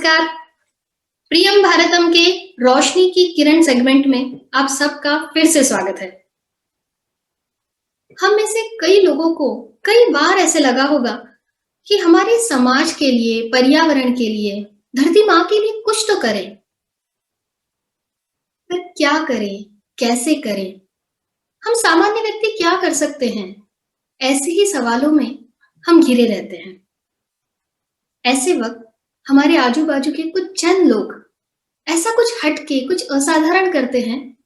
नमस्कार। प्रियम भारतम के रोशनी की किरण सेगमेंट में आप सबका फिर से स्वागत है। हम में से कई लोगों को कई बार ऐसे लगा होगा कि हमारे समाज के लिए, पर्यावरण के लिए, धरती माँ के लिए कुछ तो करें। पर क्या करें, कैसे करें, हम सामान्य व्यक्ति क्या कर सकते हैं? ऐसे ही सवालों में हम घिरे रहते हैं। ऐसे वक्त हमारे आजू बाजू के कुछ चंद लोग ऐसा कुछ हटके, कुछ असाधारण करते हैं,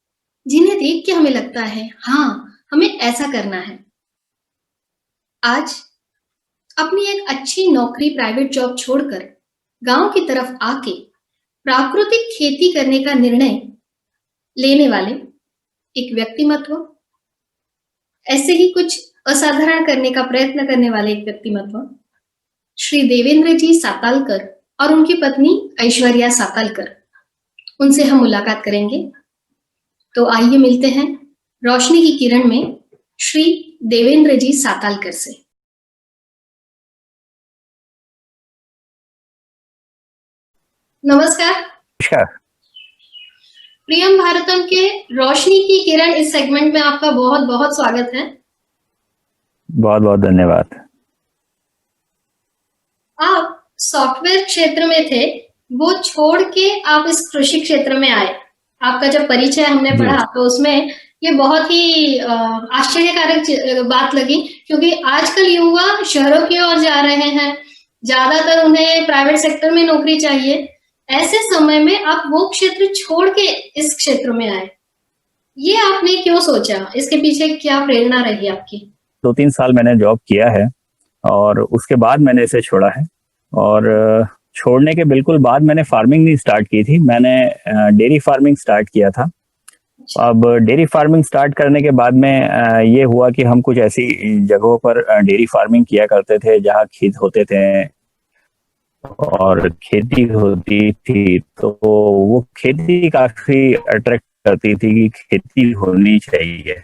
जिन्हें देख के हमें लगता है, हाँ, हमें ऐसा करना है। आज अपनी एक अच्छी नौकरी, प्राइवेट जॉब छोड़कर गांव की तरफ आके प्राकृतिक खेती करने का निर्णय लेने वाले एक व्यक्तिमत्व, ऐसे ही कुछ असाधारण करने का प्रयत्न करने वाले एक व्यक्तिमत्व, श्री देवेंद्र जी सातालकर और उनकी पत्नी ऐश्वर्या सातालकर, उनसे हम मुलाकात करेंगे। तो आइए मिलते हैं रोशनी की किरण में श्री देवेंद्र जी सातालकर से। नमस्कार। नमस्कार। प्रियम भारतम के रोशनी की किरण इस सेगमेंट में आपका बहुत बहुत स्वागत है। बहुत बहुत धन्यवाद। आप सॉफ्टवेयर क्षेत्र में थे, वो छोड़ के आप इस कृषि क्षेत्र में आए। आपका जब परिचय हमने पढ़ा तो उसमें ये बहुत ही आश्चर्यकारक बात लगी, क्योंकि आजकल युवा शहरों की ओर जा रहे हैं, ज्यादातर उन्हें प्राइवेट सेक्टर में नौकरी चाहिए। ऐसे समय में आप वो क्षेत्र छोड़ के इस क्षेत्र में आए, ये आपने क्यों सोचा? इसके पीछे क्या प्रेरणा रही आपकी? 2-3 साल मैंने जॉब किया है और उसके बाद मैंने इसे छोड़ा है। और छोड़ने के बिल्कुल बाद मैंने फार्मिंग नहीं स्टार्ट की थी, मैंने डेयरी फार्मिंग स्टार्ट किया था। अब डेयरी फार्मिंग स्टार्ट करने के बाद में ये हुआ कि हम कुछ ऐसी जगहों पर डेयरी फार्मिंग किया करते थे जहाँ खेत होते थे और खेती होती थी, तो वो खेती काफी अट्रैक्ट करती थी कि खेती होनी चाहिए।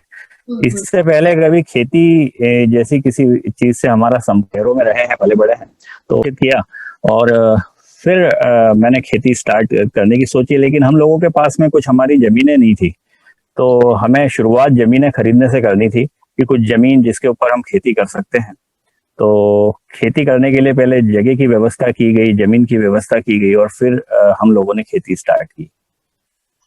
इससे पहले कभी खेती जैसी किसी चीज से हमारा शहरों में रहे हैं, पले बड़े हैं, तो किया और फिर मैंने खेती स्टार्ट करने की सोची। लेकिन हम लोगों के पास में कुछ हमारी जमीनें नहीं थी, तो हमें शुरुआत जमीनें खरीदने से करनी थी कि कुछ जमीन जिसके ऊपर हम खेती कर सकते हैं। तो खेती करने के लिए पहले जगह की व्यवस्था की गई, जमीन की व्यवस्था की गई और फिर हम लोगों ने खेती स्टार्ट की।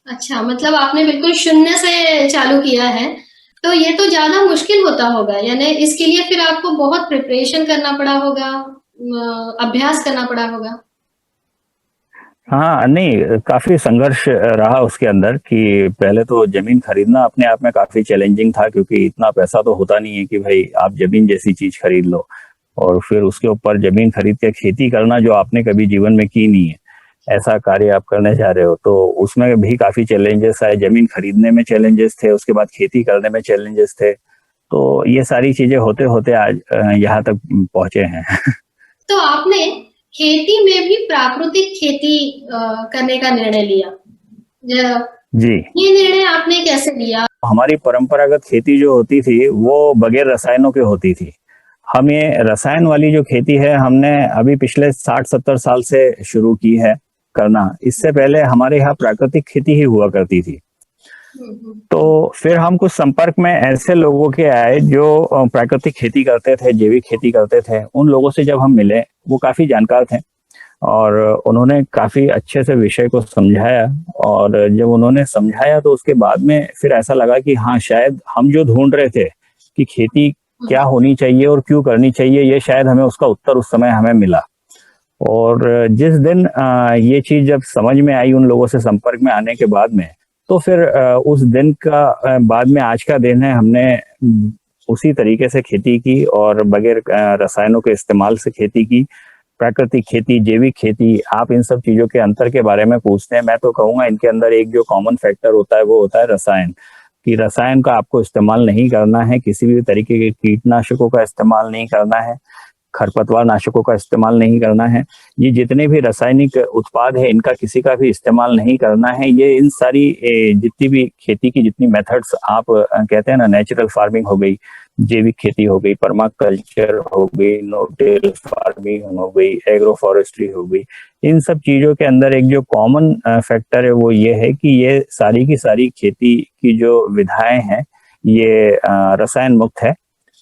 अच्छा, मतलब आपने बिल्कुल शून्य से चालू किया है, तो ये तो ज्यादा मुश्किल होता होगा, यानी इसके लिए फिर आपको बहुत प्रिपरेशन करना पड़ा होगा, अभ्यास करना पड़ा होगा। हाँ, नहीं, काफी संघर्ष रहा उसके अंदर कि पहले तो जमीन खरीदना अपने आप में काफी चैलेंजिंग था, क्योंकि इतना पैसा तो होता नहीं है कि भाई आप जमीन जैसी चीज खरीद लो और फिर उसके ऊपर जमीन खरीद के खेती करना जो आपने कभी जीवन में की नहीं है, ऐसा कार्य आप करने जा रहे हो, तो उसमें भी काफी चैलेंजेस आए। जमीन खरीदने में चैलेंजेस थे, उसके बाद खेती करने में चैलेंजेस थे, तो ये सारी चीजें होते होते आज यहाँ तक पहुंचे हैं। तो आपने खेती में भी प्राकृतिक खेती करने का निर्णय लिया, जी। ये निर्णय आपने कैसे लिया? हमारी परंपरागत खेती जो होती थी वो बगैर रसायनों के होती थी। हम ये रसायन वाली जो खेती है हमने अभी पिछले 60-70 साल से शुरू की है करना। इससे पहले हमारे यहाँ प्राकृतिक खेती ही हुआ करती थी। तो फिर हम कुछ संपर्क में ऐसे लोगों के आए जो प्राकृतिक खेती करते थे, जैविक खेती करते थे। उन लोगों से जब हम मिले, वो काफी जानकार थे और उन्होंने काफी अच्छे से विषय को समझाया। और जब उन्होंने समझाया तो उसके बाद में फिर ऐसा लगा कि हाँ, शायद हम जो ढूंढ रहे थे कि खेती क्या होनी चाहिए और क्यों करनी चाहिए, ये शायद हमें उसका उत्तर उस समय हमें मिला। और जिस दिन ये चीज जब समझ में आई उन लोगों से संपर्क में आने के बाद में, तो फिर उस दिन का बाद में आज का दिन है, हमने उसी तरीके से खेती की और बगैर रसायनों के इस्तेमाल से खेती की। प्राकृतिक खेती, जैविक खेती, आप इन सब चीजों के अंतर के बारे में पूछते हैं, मैं तो कहूंगा इनके अंदर एक जो कॉमन फैक्टर होता है वो होता है रसायन। कि रसायन का आपको इस्तेमाल नहीं करना है, किसी भी तरीके के कीटनाशकों का इस्तेमाल नहीं करना है, खरपतवार नाशकों का इस्तेमाल नहीं करना है। ये जितने भी रासायनिक उत्पाद है इनका किसी का भी इस्तेमाल नहीं करना है। ये इन सारी जितनी भी खेती की जितनी मेथड्स आप कहते हैं ना, नेचुरल फार्मिंग हो गई, जैविक खेती हो गई, परमाकल्चर हो गई, नो टिल फार्मिंग हो गई, एग्रो फॉरेस्ट्री हो गई, इन सब चीजों के अंदर एक जो कॉमन फैक्टर है वो ये है कि ये सारी की सारी खेती की जो विधाएं हैं ये रसायन मुक्त है।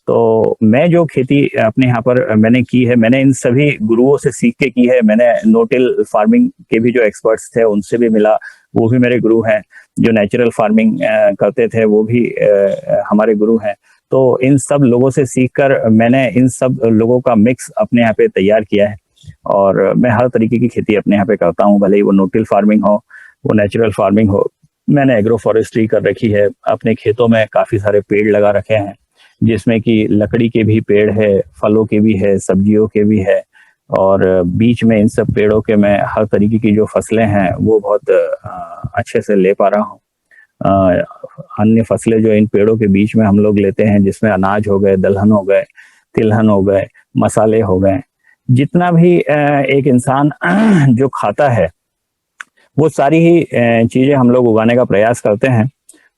तो मैं जो खेती अपने यहाँ पर मैंने की है, मैंने इन सभी गुरुओं से सीख के की है। मैंने नो टिल फार्मिंग के भी जो एक्सपर्ट्स थे उनसे भी मिला, वो भी मेरे गुरु हैं। जो नेचुरल फार्मिंग करते थे वो भी हमारे गुरु हैं। तो इन सब लोगों से सीखकर मैंने इन सब लोगों का मिक्स अपने यहाँ पे तैयार किया है और मैं हर तरीके की खेती अपने यहाँ पे करता हूँ, भले ही वो नो टिल फार्मिंग हो, वो नेचुरल फार्मिंग हो। मैंने एग्रो फॉरेस्ट्री कर रखी है, अपने खेतों में काफी सारे पेड़ लगा रखे हैं जिसमें कि लकड़ी के भी पेड़ है, फलों के भी है, सब्जियों के भी है। और बीच में इन सब पेड़ों के मैं हर तरीके की जो फसलें हैं वो बहुत अच्छे से ले पा रहा हूँ। अन्य फसलें जो इन पेड़ों के बीच में हम लोग लेते हैं, जिसमें अनाज हो गए, दलहन हो गए, तिलहन हो गए, मसाले हो गए, जितना भी एक इंसान जो खाता है वो सारी ही चीजें हम लोग उगाने का प्रयास करते हैं।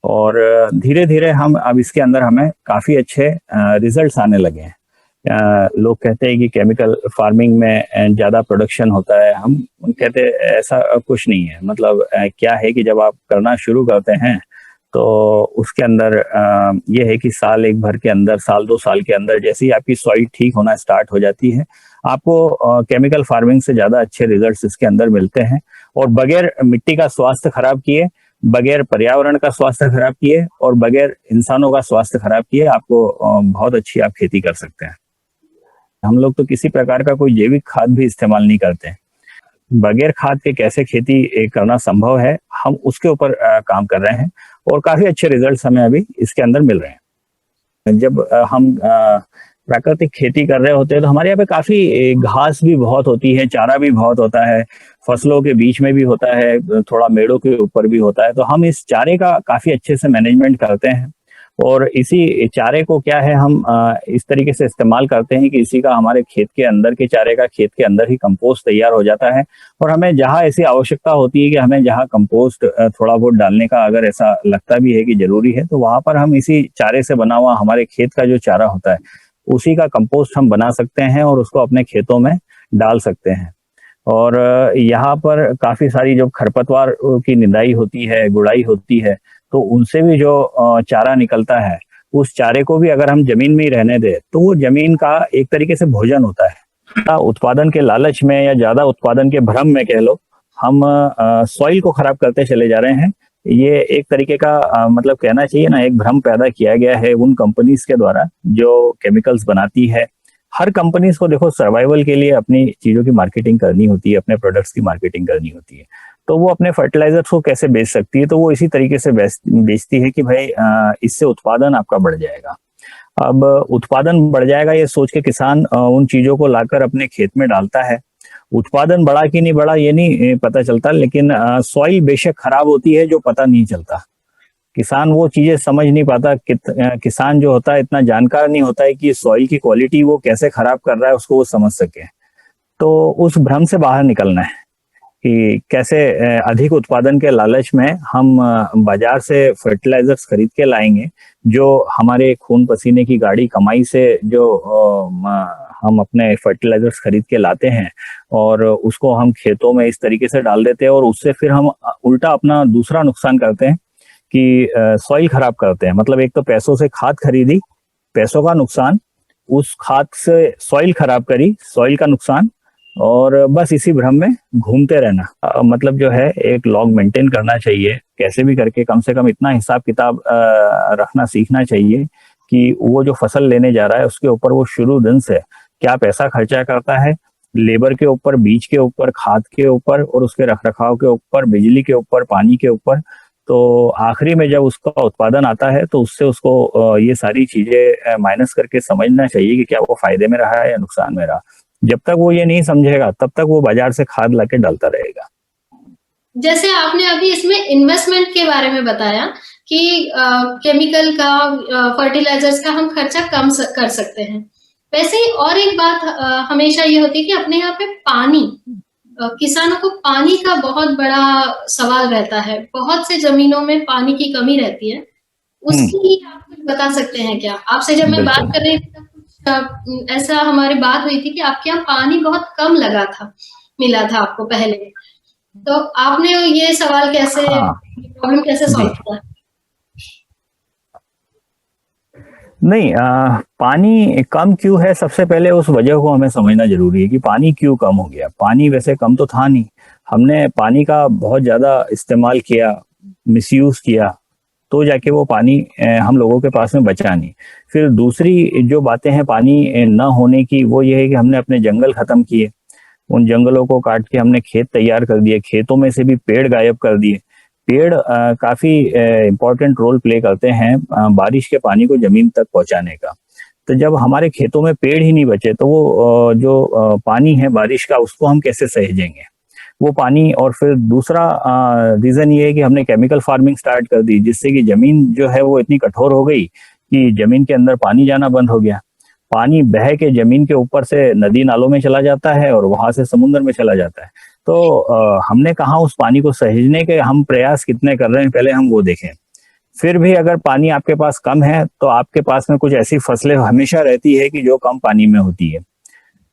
और धीरे धीरे हम अब इसके अंदर हमें काफी अच्छे रिजल्ट्स आने लगे हैं। लोग कहते हैं कि केमिकल फार्मिंग में ज्यादा प्रोडक्शन होता है, हम कहते हैं ऐसा कुछ नहीं है। मतलब क्या है कि जब आप करना शुरू करते हैं तो उसके अंदर ये है कि साल एक भर के अंदर, साल 2 साल के अंदर जैसे ही आपकी सॉइल ठीक होना स्टार्ट हो जाती है, आपको केमिकल फार्मिंग से ज्यादा अच्छे रिजल्ट्स इसके अंदर मिलते हैं। और बगैर मिट्टी का स्वास्थ्य खराब किए, बगैर पर्यावरण का स्वास्थ्य खराब किए और बगैर इंसानों का स्वास्थ्य खराब किए आपको बहुत अच्छी आप खेती कर सकते हैं। हम लोग तो किसी प्रकार का कोई जैविक खाद भी इस्तेमाल नहीं करते हैं। बगैर खाद के कैसे खेती करना संभव है, हम उसके ऊपर काम कर रहे हैं और काफी अच्छे रिजल्ट्स हमें अभी इसके अंदर मिल रहे हैं। जब हम प्राकृतिक खेती कर रहे होते हैं तो हमारे यहाँ पे काफी घास भी बहुत होती है, चारा भी बहुत होता है, फसलों के बीच में भी होता है, थोड़ा मेड़ों के ऊपर भी होता है। तो हम इस चारे का काफी अच्छे से मैनेजमेंट करते हैं और इसी चारे को क्या है हम इस तरीके से इस्तेमाल करते हैं कि इसी का हमारे खेत के अंदर के चारे का खेत के अंदर ही कंपोस्ट तैयार हो जाता है। और हमें जहाँ ऐसी आवश्यकता होती है कि हमें जहाँ कंपोस्ट थोड़ा बहुत डालने का अगर ऐसा लगता भी है कि जरूरी है, तो वहां पर हम इसी चारे से बना हुआ हमारे खेत का जो चारा होता है उसी का कंपोस्ट हम बना सकते हैं और उसको अपने खेतों में डाल सकते हैं। और यहाँ पर काफी सारी जो खरपतवार की निंदाई होती है, गुड़ाई होती है, तो उनसे भी जो चारा निकलता है, उस चारे को भी अगर हम जमीन में ही रहने दें तो वो जमीन का एक तरीके से भोजन होता है। उत्पादन के लालच में या ज्यादा उत्पादन के भ्रम में कह लो, हम सॉइल को खराब करते चले जा रहे हैं। ये एक तरीके का मतलब कहना चाहिए ना, एक भ्रम पैदा किया गया है उन कंपनीज के द्वारा जो केमिकल्स बनाती है। हर कंपनीज को देखो सर्वाइवल के लिए अपनी चीजों की मार्केटिंग करनी होती है, अपने प्रोडक्ट्स की मार्केटिंग करनी होती है। तो वो अपने फर्टिलाइजर्स को कैसे बेच सकती है, तो वो इसी तरीके से बेचती है कि भाई इससे उत्पादन आपका बढ़ जाएगा। अब उत्पादन बढ़ जाएगा ये सोच के किसान उन चीजों को लाकर अपने खेत में डालता है। उत्पादन बढ़ा कि नहीं बढ़ा ये नहीं पता चलता, लेकिन सॉइल बेशक खराब होती है जो पता नहीं चलता। किसान वो चीजें समझ नहीं पाता, किसान जो होता है इतना जानकार नहीं होता है कि सॉइल की क्वालिटी वो कैसे खराब कर रहा है, उसको वो समझ सके। तो उस भ्रम से बाहर निकलना है कि कैसे अधिक उत्पादन के लालच में हम बाजार से फर्टिलाइजर्स खरीद के लाएंगे, जो हमारे खून पसीने की गाड़ी कमाई से जो हम अपने फर्टिलाइजर्स खरीद के लाते हैं और उसको हम खेतों में इस तरीके से डाल देते हैं और उससे फिर हम उल्टा अपना दूसरा नुकसान करते हैं कि सॉइल खराब करते हैं। मतलब एक तो पैसों से खाद खरीदी, पैसों का नुकसान, उस खाद से सॉइल खराब करी, सॉइल का नुकसान, और बस इसी भ्रम में घूमते रहना। मतलब जो है एक लॉग मेंटेन करना चाहिए, कैसे भी करके कम से कम इतना हिसाब किताब रखना सीखना चाहिए कि वो जो फसल लेने जा रहा है उसके ऊपर वो शुरू दिन से क्या पैसा खर्चा करता है, लेबर के ऊपर, बीज के ऊपर, खाद के ऊपर और उसके रखरखाव के ऊपर, बिजली के ऊपर, पानी के ऊपर। तो आखिरी में जब उसका उत्पादन आता है तो उससे उसको ये सारी चीजें माइनस करके समझना चाहिए कि क्या वो फायदे में रहा है या नुकसान में रहा। जब तक वो ये नहीं समझेगा तब तक वो बाजार से खाद लाके डालता रहेगा। जैसे आपने अभी इसमें इन्वेस्टमेंट के बारे में बताया कि केमिकल का, फर्टिलाइजर्स का हम खर्चा कम कर सकते हैं। वैसे ही और एक बात हमेशा ये होती है कि अपने यहाँ पे पानी किसानों को पानी का बहुत बड़ा सवाल रहता है। बहुत से ज़मीनों में पानी की कमी रहती है। हुँ, उसके लिए आप कुछ बता सकते हैं क्या? आपसे जब मैं बात बिल्कुल। कर रही थी तब कुछ ऐसा हमारी बात हुई थी कि आपके यहाँ पानी बहुत कम लगा था, मिला था आपको पहले। तो आपने ये सवाल कैसे हाँ, प्रॉब्लम कैसे जी। सॉल्व किया? नहीं पानी कम क्यों है सबसे पहले उस वजह को हमें समझना ज़रूरी है कि पानी क्यों कम हो गया। पानी वैसे कम तो था नहीं, हमने पानी का बहुत ज़्यादा इस्तेमाल किया, मिसयूज़ किया, तो जाके वो पानी हम लोगों के पास में बचा नहीं। फिर दूसरी जो बातें हैं पानी ना होने की वो ये है कि हमने अपने जंगल ख़त्म किए। उन जंगलों को काट के हमने खेत तैयार कर दिए, खेतों में से भी पेड़ गायब कर दिए। पेड़ काफ़ी इम्पोर्टेंट रोल प्ले करते हैं बारिश के पानी को ज़मीन तक पहुँचाने का। तो जब हमारे खेतों में पेड़ ही नहीं बचे तो वो जो पानी है बारिश का उसको हम कैसे सहेजेंगे? वो पानी और फिर दूसरा रीज़न ये है कि हमने केमिकल फार्मिंग स्टार्ट कर दी जिससे कि ज़मीन जो है वो इतनी कठोर हो गई कि ज़मीन के अंदर पानी जाना बंद हो गया। पानी बह के ज़मीन के ऊपर से नदी नालों में चला जाता है और वहाँ से समुद्र में चला जाता है। तो हमने कहा उस पानी को सहेजने के हम प्रयास कितने कर रहे हैं पहले हम वो देखें। फिर भी अगर पानी आपके पास कम है तो आपके पास में कुछ ऐसी फसलें हमेशा रहती है कि जो कम पानी में होती है।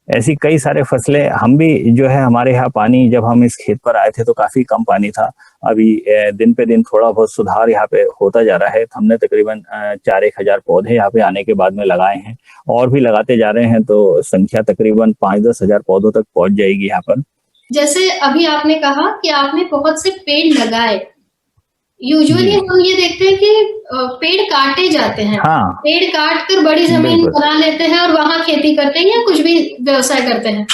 ऐसी कई सारे फसलें हम भी जो है हमारे यहाँ पानी जब हम इस खेत पर आए थे तो काफ़ी कम पानी था। अभी दिन पे दिन थोड़ा बहुत सुधार यहाँ पे होता जा रहा है। हमने तकरीबन 4-1 हज़ार पौधे यहाँ पे आने के बाद में लगाए हैं और भी लगाते जा रहे हैं तो संख्या तकरीबन 5-10 हज़ार पौधों तक पहुँच जाएगी यहाँ पर। जैसे अभी आपने कहा कि आपने बहुत से पेड़ लगाए। यूजुअली जी। हम ये देखते हैं कि पेड़ काटे जाते हैं। हाँ, पेड़ काट कर बड़ी ज़मीन बिल्कुल, बना लेते हैं और वहाँ खेती करते हैं या कुछ भी व्यवसाय करते हैं।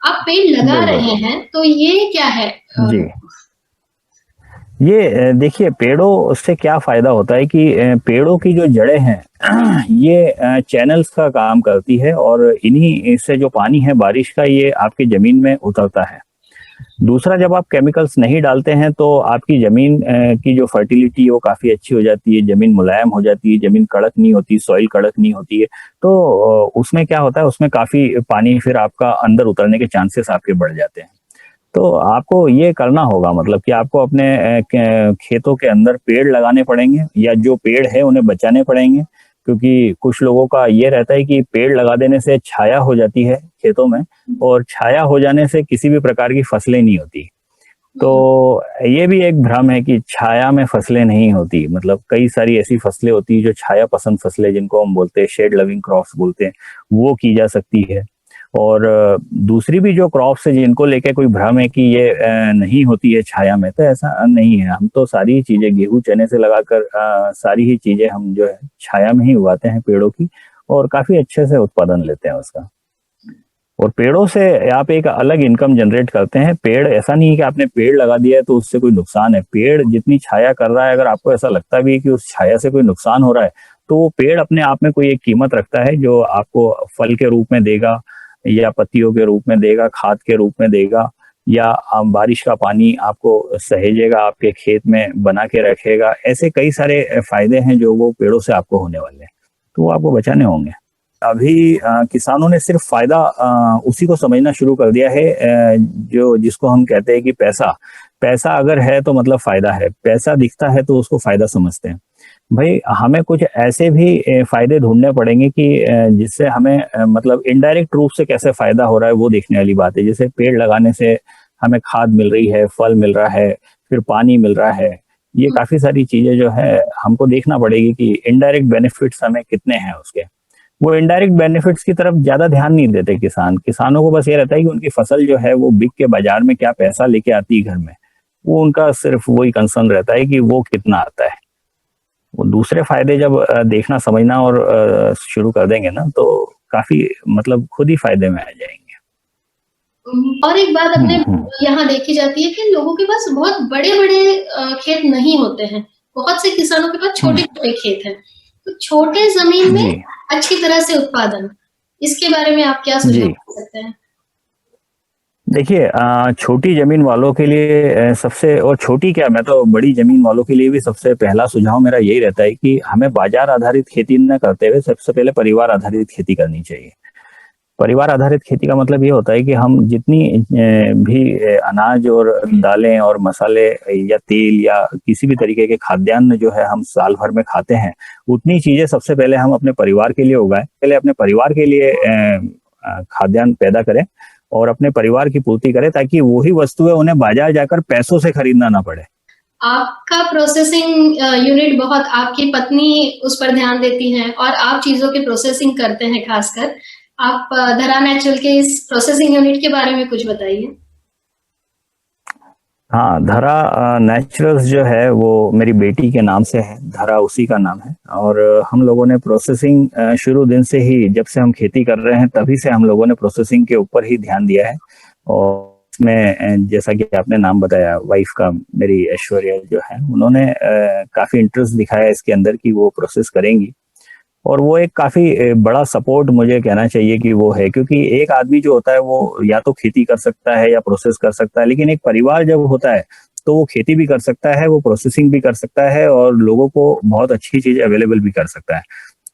आप पेड़ लगा बिल्कुल। रहे हैं, तो ये क्या है? जी। ये देखिए पेड़ों से क्या फ़ायदा होता है कि पेड़ों की जो जड़ें हैं ये चैनल्स का काम करती है और इन्हीं से जो पानी है बारिश का ये आपकी ज़मीन में उतरता है। दूसरा जब आप केमिकल्स नहीं डालते हैं तो आपकी ज़मीन की जो फर्टिलिटी है वो काफ़ी अच्छी हो जाती है, ज़मीन मुलायम हो जाती है, ज़मीन कड़क नहीं होती, सॉइल कड़क नहीं होती है। तो उसमें क्या होता है उसमें काफ़ी पानी फिर आपका अंदर उतरने के चांसेस आपके बढ़ जाते हैं। तो आपको ये करना होगा मतलब कि आपको अपने खेतों के अंदर पेड़ लगाने पड़ेंगे या जो पेड़ है उन्हें बचाने पड़ेंगे क्योंकि कुछ लोगों का ये रहता है कि पेड़ लगा देने से छाया हो जाती है खेतों में और छाया हो जाने से किसी भी प्रकार की फसलें नहीं होती। तो हुँ, ये भी एक भ्रम है कि छाया में फसलें नहीं होती मतलब कई सारी ऐसी फसलें होती है जो छाया पसंद फसलें जिनको हम बोलते हैं शेड लविंग क्रॉप्स बोलते हैं वो की जा सकती है। और दूसरी भी जो क्रॉप्स है जिनको लेके कोई भ्रम है कि ये नहीं होती है छाया में तो ऐसा नहीं है। हम तो सारी ही चीजें गेहूं चने से लगाकर सारी ही चीजें हम जो है छाया में ही उगाते हैं पेड़ों की और काफी अच्छे से उत्पादन लेते हैं उसका। और पेड़ों से आप एक अलग इनकम जनरेट करते हैं। पेड़ ऐसा नहीं है कि आपने पेड़ लगा दिया है तो उससे कोई नुकसान है। पेड़ जितनी छाया कर रहा है अगर आपको ऐसा लगता भी है कि उस छाया से कोई नुकसान हो रहा है तो वो पेड़ अपने आप में कोई एक कीमत रखता है जो आपको फल के रूप में देगा या पत्तियों के रूप में देगा, खाद के रूप में देगा या बारिश का पानी आपको सहेजेगा, आपके खेत में बना के रखेगा। ऐसे कई सारे फायदे हैं जो वो पेड़ों से आपको होने वाले हैं, तो वो आपको बचाने होंगे। अभी किसानों ने सिर्फ फायदा उसी को समझना शुरू कर दिया है जो जिसको हम कहते हैं कि पैसा पैसा अगर है तो मतलब फायदा है, पैसा दिखता है तो उसको फायदा समझते हैं। भाई हमें कुछ ऐसे भी फायदे ढूंढने पड़ेंगे कि जिससे हमें मतलब इनडायरेक्ट रूप से कैसे फायदा हो रहा है वो देखने वाली बात है। जैसे पेड़ लगाने से हमें खाद मिल रही है, फल मिल रहा है, फिर पानी मिल रहा है। ये हुँ, काफी सारी चीजें जो है हमको देखना पड़ेगी कि इनडायरेक्ट बेनिफिट्स हमें कितने हैं उसके। वो इनडायरेक्ट बेनिफिट्स की तरफ ज्यादा ध्यान नहीं देते किसान। किसानों को बस ये रहता है कि उनकी फसल जो है वो बिक के बाजार में क्या पैसा लेके आती है घर में। वो उनका सिर्फ वही कंसर्न रहता है कि वो कितना आता है। वो दूसरे फायदे जब देखना समझना और शुरू कर देंगे ना तो काफी मतलब खुद ही फायदे में आ जाएंगे। और एक बात अपने हम्म। यहाँ देखी जाती है कि लोगों के पास बहुत बड़े-बड़े खेत नहीं होते हैं। बहुत से किसानों के पास हम्म। छोटे-छोटे खेत हैं। तो छोटे ज़मीन में जी। अच्छी तरह से उत्पादन, इसके बारे में आप क्या सुझाव जी। दे सकते हैं? देखिए छोटी जमीन वालों के लिए सबसे और छोटी क्या मैं तो बड़ी जमीन वालों के लिए भी सबसे पहला सुझाव मेरा यही रहता है कि हमें बाजार आधारित खेती न करते हुए सबसे पहले परिवार आधारित खेती करनी चाहिए। परिवार आधारित खेती का मतलब ये होता है कि हम जितनी भी अनाज और दालें और मसाले या तेल या किसी भी तरीके के खाद्यान्न जो है हम साल भर में खाते हैं, उतनी चीजें सबसे पहले हम अपने परिवार के लिए उगाएं। पहले अपने परिवार के लिए खाद्यान्न पैदा करें और अपने परिवार की पूर्ति करें, ताकि वही वस्तुएं उन्हें बाजार जाकर पैसों से खरीदना ना पड़े। आपका प्रोसेसिंग यूनिट बहुत, आपकी पत्नी उस पर ध्यान देती हैं और आप चीज़ों की प्रोसेसिंग करते हैं खासकर। आप धरा नेचुरल के इस प्रोसेसिंग यूनिट के बारे में कुछ बताइए। हाँ, धरा नेचुरल्स जो है वो मेरी बेटी के नाम से है, धरा उसी का नाम है। और हम लोगों ने प्रोसेसिंग शुरू दिन से ही, जब से हम खेती कर रहे हैं तभी से हम लोगों ने प्रोसेसिंग के ऊपर ही ध्यान दिया है। और इसमें जैसा कि आपने नाम बताया वाइफ का, मेरी ऐश्वर्या जो है, उन्होंने काफी इंटरेस्ट दिखाया इसके अंदर कि वो प्रोसेस करेंगी। और वो एक काफी बड़ा सपोर्ट मुझे कहना चाहिए कि वो है, क्योंकि एक आदमी जो होता है वो या तो खेती कर सकता है या प्रोसेस कर सकता है, लेकिन एक परिवार जब होता है तो वो खेती भी कर सकता है, वो प्रोसेसिंग भी कर सकता है और लोगों को बहुत अच्छी चीजें अवेलेबल भी कर सकता है।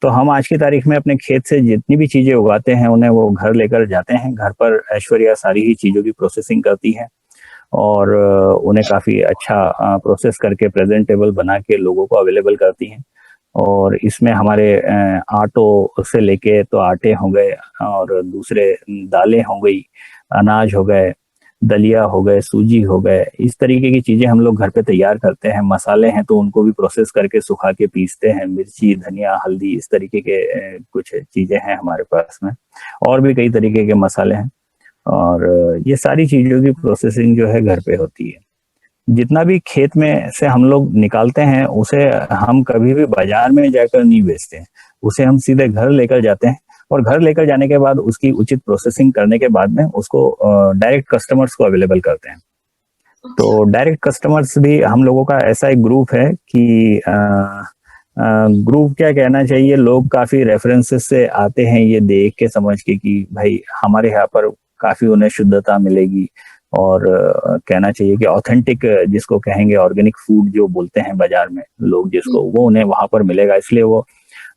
तो हम आज की तारीख में अपने खेत से जितनी भी चीजें उगाते हैं उन्हें वो घर लेकर जाते हैं। घर पर ऐश्वर्या सारी ही चीजों की प्रोसेसिंग करती है और उन्हें काफी अच्छा प्रोसेस करके प्रेजेंटेबल बना के लोगों को अवेलेबल करती हैं। और इसमें हमारे आटों से लेके, तो आटे हो गए और दूसरे दालें हो गई, अनाज हो गए, दलिया हो गए, सूजी हो गए, इस तरीके की चीजें हम लोग घर पे तैयार करते हैं। मसाले हैं तो उनको भी प्रोसेस करके सुखा के पीसते हैं, मिर्ची, धनिया, हल्दी, इस तरीके के कुछ चीजें हैं हमारे पास में। और भी कई तरीके के मसाले हैं और ये सारी चीजों की प्रोसेसिंग जो है घर पे होती है। जितना भी खेत में से हम लोग निकालते हैं उसे हम कभी भी बाजार में जाकर नहीं बेचते हैं, उसे हम सीधे घर लेकर जाते हैं और घर लेकर जाने के बाद उसकी उचित प्रोसेसिंग करने के बाद में उसको डायरेक्ट कस्टमर्स को अवेलेबल करते हैं। तो डायरेक्ट कस्टमर्स भी हम लोगों का ऐसा एक ग्रुप है कि ग्रुप क्या कहना चाहिए, लोग काफी रेफरेंसेस से आते हैं ये देख के समझ के कि भाई हमारे यहाँ पर काफी उन्हें शुद्धता मिलेगी। और कहना चाहिए कि ऑथेंटिक, जिसको कहेंगे ऑर्गेनिक फूड जो बोलते हैं बाजार में लोग जिसको, वो उन्हें वहां पर मिलेगा। इसलिए वो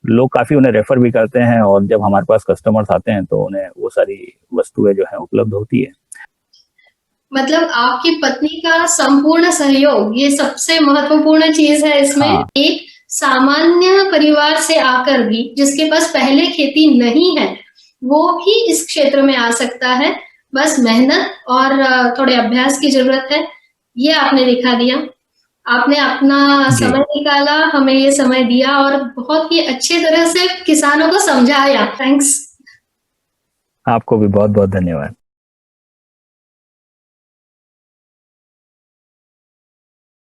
लोग काफी उन्हें रेफर भी करते हैं और जब हमारे पास कस्टमर्स आते हैं तो उन्हें वो सारी वस्तुएं जो है उपलब्ध होती है। मतलब आपकी पत्नी का संपूर्ण सहयोग, ये सबसे महत्वपूर्ण चीज है इसमें। हाँ। एक सामान्य परिवार से आकर भी, जिसके पास पहले खेती नहीं है, वो भी इस क्षेत्र में आ सकता है। बस मेहनत और थोड़े अभ्यास की जरूरत है। ये आपने दिखा दिया। आपने अपना जी। समय निकाला, हमें ये समय दिया और बहुत ही अच्छे तरह से किसानों को समझाया। थैंक्स। आपको भी बहुत बहुत धन्यवाद।